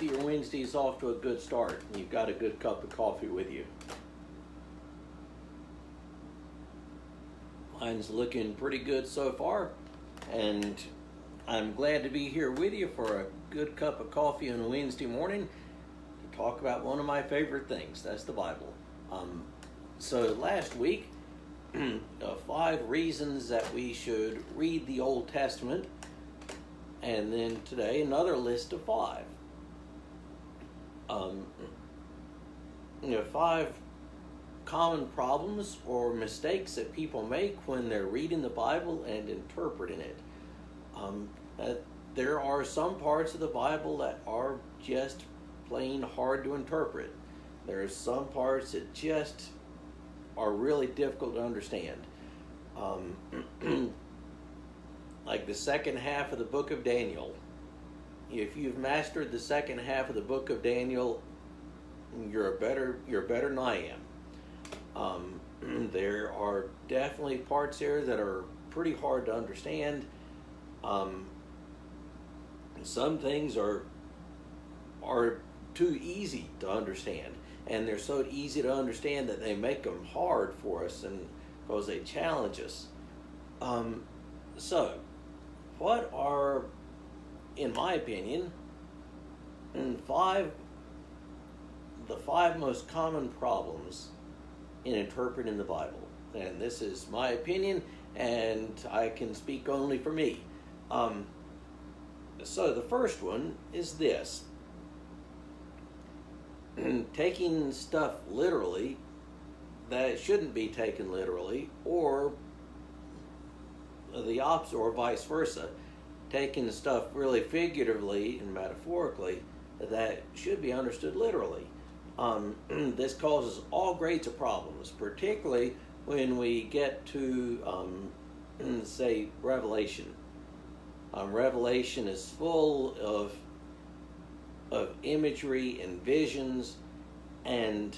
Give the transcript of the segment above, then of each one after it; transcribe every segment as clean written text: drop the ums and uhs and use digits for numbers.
that your Wednesday is off to a good start and you've got a good cup of coffee with you. Mine's looking pretty good so far, and I'm glad to be here with you for a good cup of coffee on a Wednesday morning to talk about one of my favorite things. That's the Bible. So last week, 5 reasons that we should read the Old Testament, and then today another list of 5. 5 common problems or mistakes that people make when they're reading the Bible and interpreting it. There are some parts of the Bible that are just plain hard to interpret. There are some parts that just are really difficult to understand. Like the second half of the book of Daniel. If you've mastered the second half of the book of Daniel, you're better than I am. There are definitely parts there that are pretty hard to understand. Some things are too easy to understand, and they're so easy to understand that they make them hard for us, and because they challenge us. So, what are, in my opinion, the 5 most common problems in interpreting the Bible? And this is my opinion, and I can speak only for me. So the first one is this: taking stuff literally that it shouldn't be taken literally, or the opposite, or vice versa, taking stuff really figuratively and metaphorically that should be understood literally. This causes all grades of problems, particularly when we get to, say, Revelation. Revelation is full of imagery and visions, and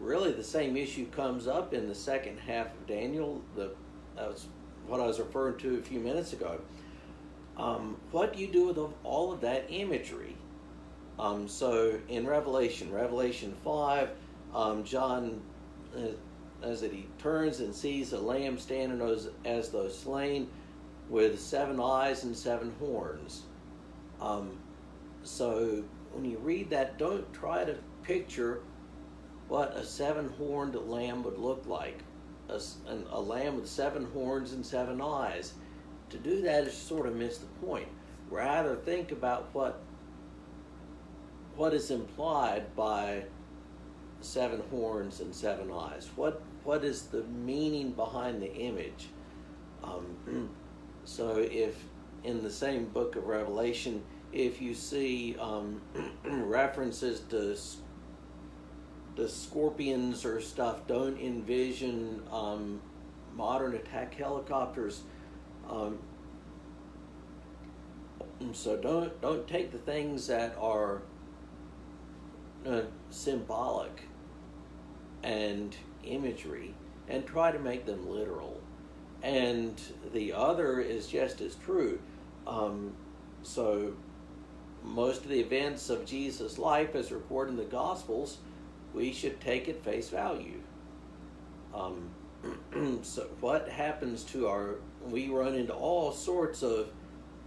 really the same issue comes up in the second half of Daniel. That was what I was referring to a few minutes ago. What do you do with all of that imagery? So in Revelation 5, John, as he turns and sees a lamb standing as though slain, with 7 eyes and 7 horns. So when you read that, don't try to picture what a 7-horned lamb would look like. A lamb with 7 horns and 7 eyes. To do that is sort of miss the point. Rather, think about what is implied by 7 horns and 7 eyes. What is the meaning behind the image? So if in the same book of Revelation, if you see references to scorpions or stuff, don't envision modern attack helicopters. So don't take the things that are symbolic and imagery and try to make them literal. And the other is just as true. So most of the events of Jesus' life as recorded in the Gospels, we should take at face value. So what happens to we run into all sorts of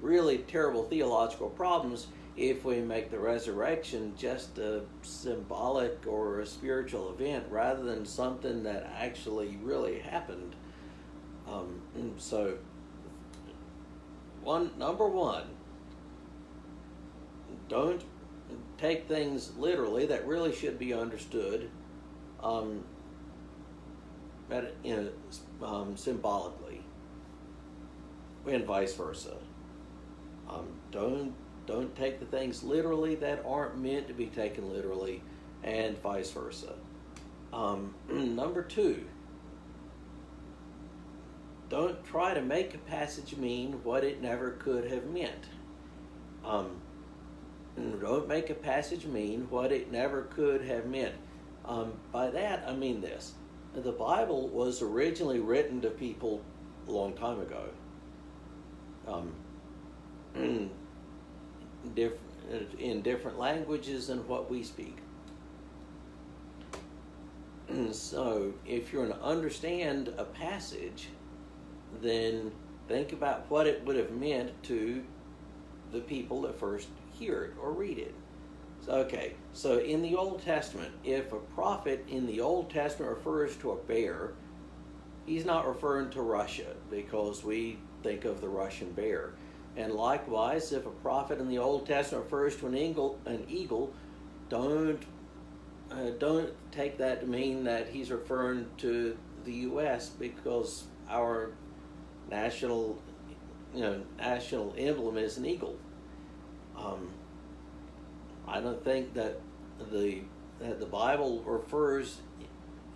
really terrible theological problems if we make the resurrection just a symbolic or a spiritual event rather than something that actually really happened. So number one, don't take things literally that really should be understood symbolically, and vice versa. Don't take the things literally that aren't meant to be taken literally, and vice versa. Number 2, don't try to make a passage mean what it never could have meant. Don't make a passage mean what it never could have meant. By that, I mean this. The Bible was originally written to people a long time ago. in different languages than what we speak. And so if you're going to understand a passage, then think about what it would have meant to the people that first hear it or read it. So in the Old Testament, if a prophet in the Old Testament refers to a bear, he's not referring to Russia, because we think of the Russian bear. And likewise, if a prophet in the Old Testament refers to an eagle, don't take that to mean that he's referring to the U.S., because our national emblem is an eagle. I don't think that the Bible refers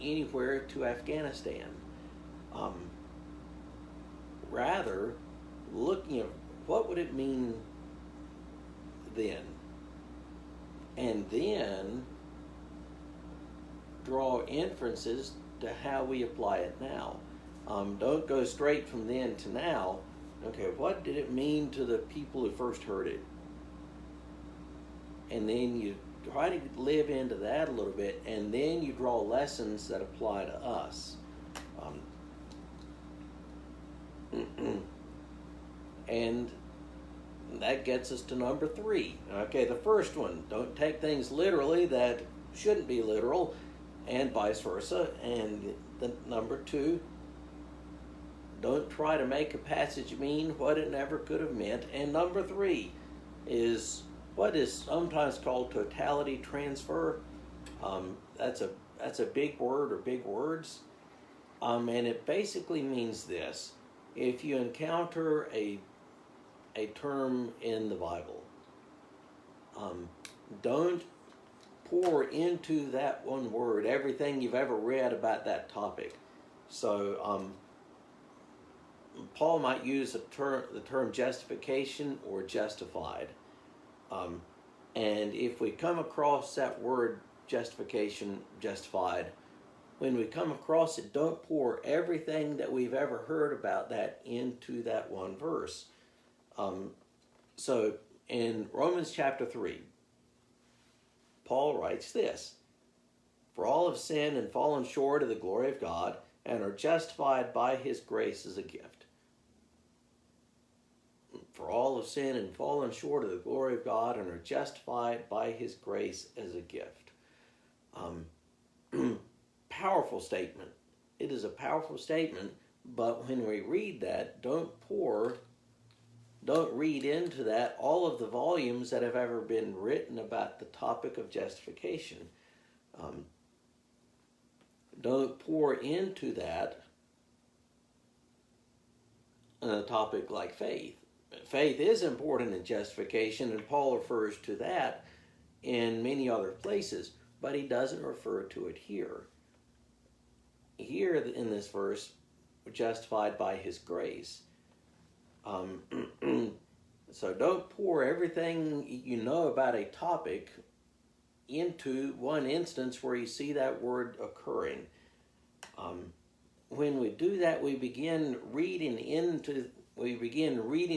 anywhere to Afghanistan. Rather, looking at what would it mean then, and then draw inferences to how we apply it now. Don't go straight from then to now. Okay, what did it mean to the people who first heard it? And then you try to live into that a little bit, and then you draw lessons that apply to us. And that gets us to number 3. Okay, the first one, don't take things literally that shouldn't be literal, and vice versa. And the number 2, don't try to make a passage mean what it never could have meant. And number 3 is what is sometimes called totality transfer. That's a big word, or big words, and it basically means this: if you encounter a term in the Bible, don't pour into that one word everything you've ever read about that topic. So Paul might use the term justification or justified. And if we come across that word justification, justified, when we come across it, don't pour everything that we've ever heard about that into that one verse. So in Romans chapter 3, Paul writes this: "For all have sinned and fallen short of the glory of God, and are justified by his grace as a gift." For all have sinned and fallen short of the glory of God, and are justified by his grace as a gift. Powerful statement. It is a powerful statement, but when we read that, don't read into that all of the volumes that have ever been written about the topic of justification. Don't pour into that a topic like faith. Faith is important in justification, and Paul refers to that in many other places, but he doesn't refer to it here. Here in this verse, we're justified by his grace. So don't pour everything you know about a topic into one instance where you see that word occurring. When we do that, we begin reading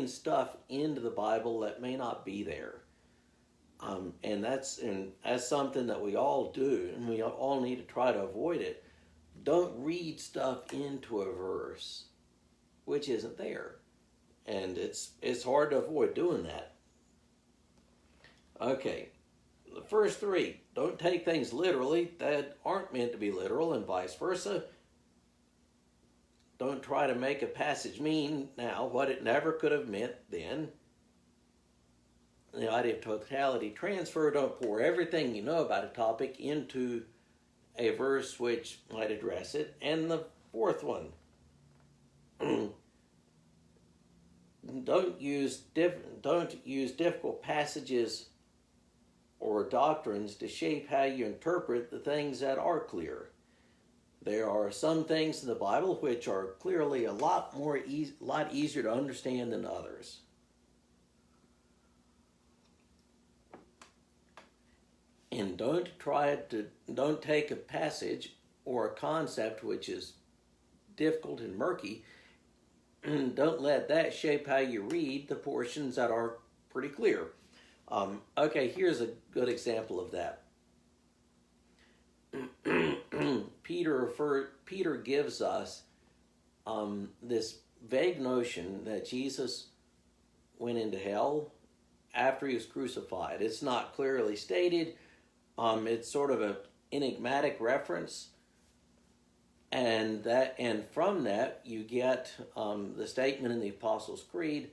stuff into the Bible that may not be there. And that's something that we all do, and we all need to try to avoid it. Don't read stuff into a verse which isn't there. And it's hard to avoid doing that. Okay, the first 3, don't take things literally that aren't meant to be literal, and vice versa. Don't try to make a passage mean now what it never could have meant then. The idea of totality transfer, don't pour everything you know about a topic into a verse which might address it. And the 4th one, don't use difficult passages or doctrines to shape how you interpret the things that are clear. There are some things in the Bible which are clearly a lot easier to understand than others. And don't take a passage or a concept which is difficult and murky, and don't let that shape how you read the portions that are pretty clear. Okay, here's a good example of that. Peter gives us this vague notion that Jesus went into hell after he was crucified. It's not clearly stated. It's sort of an enigmatic reference, and from that you get the statement in the Apostles' Creed.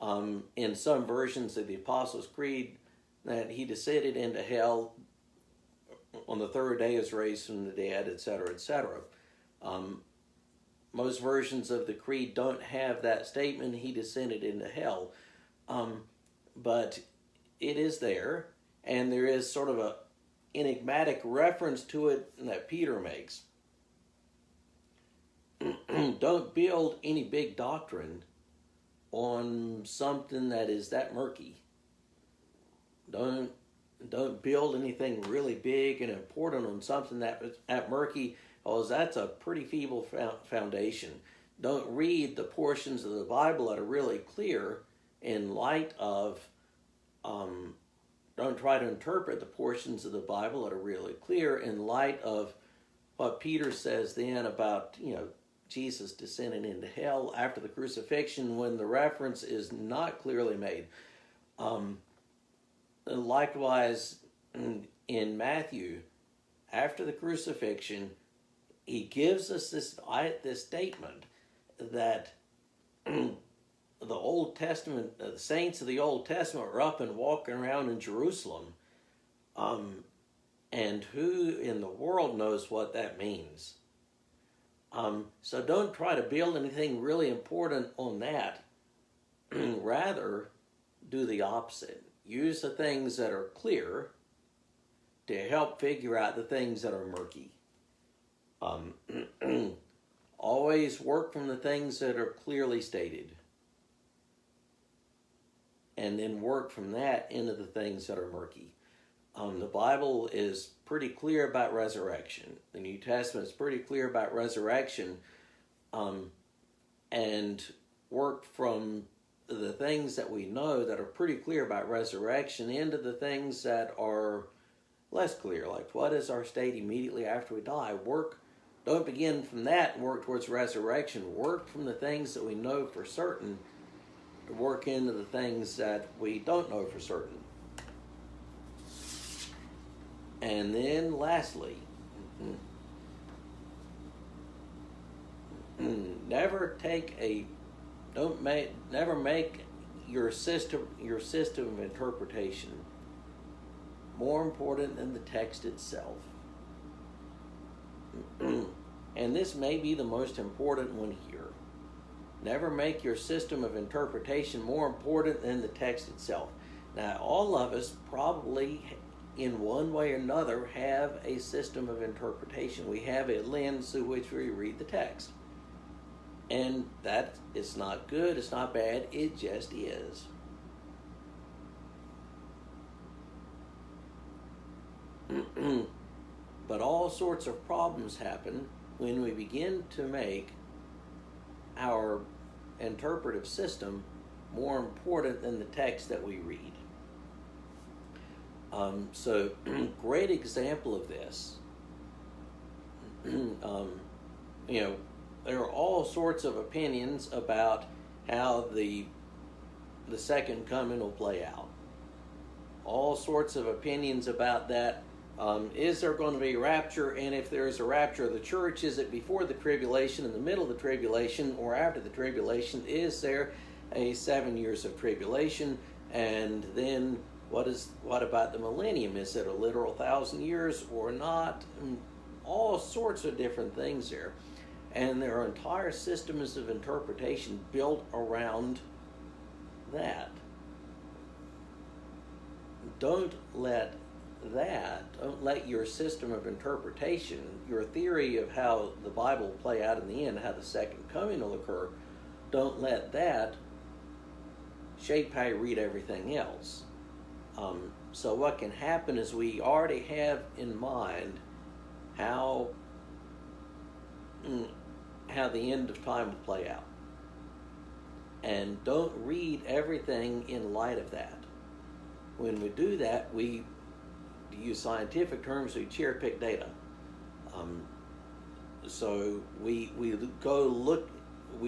In some versions of the Apostles' Creed, that he descended into hell on the third day, is raised from the dead, etc., etc. Most versions of the Creed don't have that statement, he descended into hell. But it is there, and there is sort of a enigmatic reference to it that Peter makes. Don't build any big doctrine on something that is that murky. Don't build anything really big and important on something that murky, because that's a pretty feeble foundation. Don't read the portions of the Bible that are really clear in light of, don't try to interpret the portions of the Bible that are really clear in light of what Peter says then about, Jesus descending into hell after the crucifixion, when the reference is not clearly made. Likewise, in Matthew, after the crucifixion, he gives us this statement that the Old Testament, the saints of the Old Testament were up and walking around in Jerusalem. And who in the world knows what that means? So don't try to build anything really important on that. Rather, do the opposite. Use the things that are clear to help figure out the things that are murky. Always work from the things that are clearly stated, and then work from that into the things that are murky. The Bible is pretty clear about resurrection. The New Testament is pretty clear about resurrection, and work from the things that we know that are pretty clear about resurrection into the things that are less clear, like what is our state immediately after we die. Don't begin from that and work towards resurrection. Work from the things that we know for certain, work into the things that we don't know for certain. And then lastly, never make your system of interpretation more important than the text itself. And this may be the most important one here. Never make your system of interpretation more important than the text itself. Now, all of us probably, in one way or another, have a system of interpretation. We have a lens through which we read the text. And that is not good, it's not bad, it just is. But all sorts of problems happen when we begin to make our interpretive system more important than the text that we read. So, great example of this. There are all sorts of opinions about how the second coming will play out. All sorts of opinions about that. Is there going to be a rapture? And if there is a rapture of the church, is it before the tribulation, in the middle of the tribulation, or after the tribulation? Is there a 7 years of tribulation? And then what about the millennium? Is it a literal 1,000 years or not? And all sorts of different things there. And there are entire systems of interpretation built around that. Don't let your system of interpretation, your theory of how the Bible will play out in the end, how the second coming will occur, don't let that shape how you read everything else. So what can happen is we already have in mind how the end of time will play out. And don't read everything in light of that. when we do that, we, to use scientific terms, we cherry pick data. So we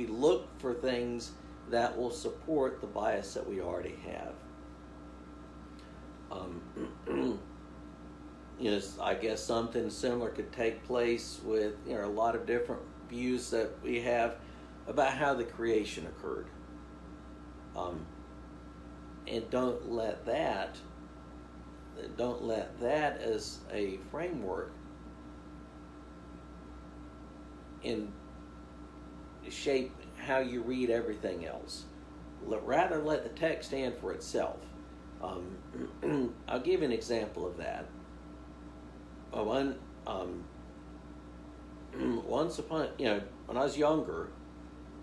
look for things that will support the bias that we already have. I guess something similar could take place with a lot of different views that we have about how the creation occurred. And don't let that as a framework in shape how you read everything else. Rather let the text stand for itself. I'll give you an example of that. Once upon, when I was younger,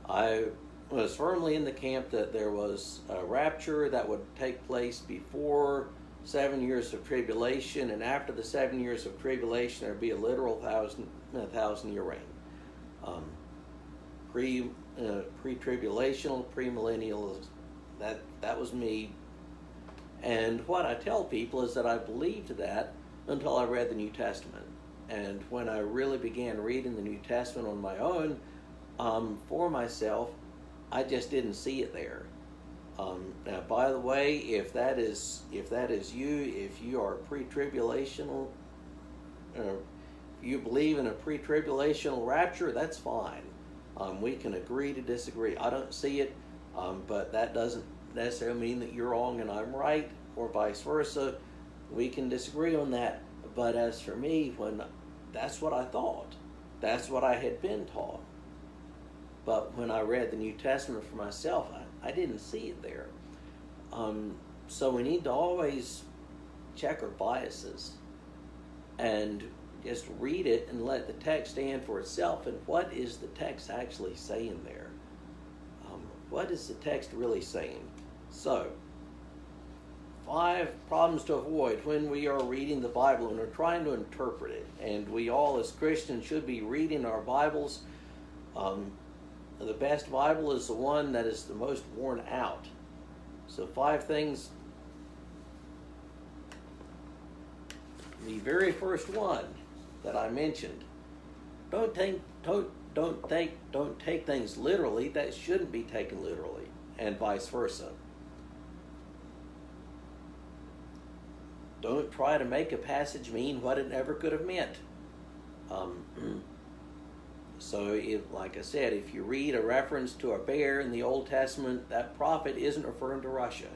I was firmly in the camp that there was a rapture that would take place before 7 years of tribulation, and after the 7 years of tribulation, there'd be a literal 1,000-year reign. Pre-tribulational, premillennial, that was me. And what I tell people is that I believed that until I read the New Testament. And when I really began reading the New Testament on my own, for myself, I just didn't see it there. Now, by the way, if that is you, if you are pre-tribulational, you believe in a pre-tribulational rapture, that's fine. We can agree to disagree. I don't see it, but that doesn't necessarily mean that you're wrong and I'm right, or vice versa. We can disagree on that. But as for me, that's what I thought. That's what I had been taught. But when I read the New Testament for myself, I didn't see it there. So we need to always check our biases and just read it and let the text stand for itself. And what is the text actually saying there? What is the text really saying? So, 5 problems to avoid when we are reading the Bible and we're trying to interpret it. And we all as Christians should be reading our Bibles. The best Bible is the one that is the most worn out. So 5 things. The very first one that I mentioned, don't take things literally that shouldn't be taken literally, and vice versa. Don't try to make a passage mean what it never could have meant. So, like I said, if you read a reference to a bear in the Old Testament, that prophet isn't referring to Russia.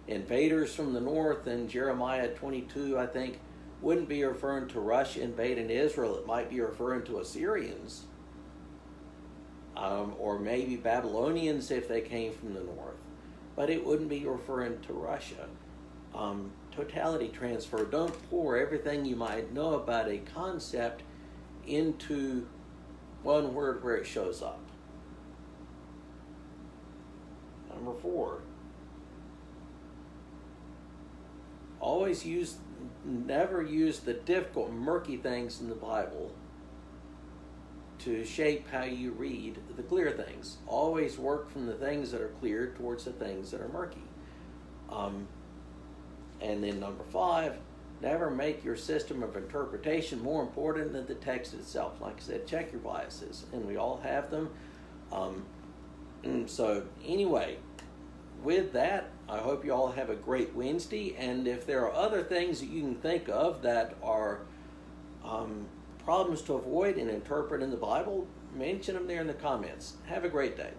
Invaders from the north in Jeremiah 22, I think, wouldn't be referring to Russia invading Israel. It might be referring to Assyrians, or maybe Babylonians if they came from the north. But it wouldn't be referring to Russia. Totality transfer. Don't pour everything you might know about a concept into one word where it shows up. Number 4. Never use the difficult, murky things in the Bible to shape how you read the clear things. Always work from the things that are clear towards the things that are murky. And then number 5, never make your system of interpretation more important than the text itself. Like I said, check your biases, and we all have them. So anyway, with that, I hope you all have a great Wednesday, and if there are other things that you can think of that are problems to avoid in interpreting the Bible, mention them there in the comments. Have a great day.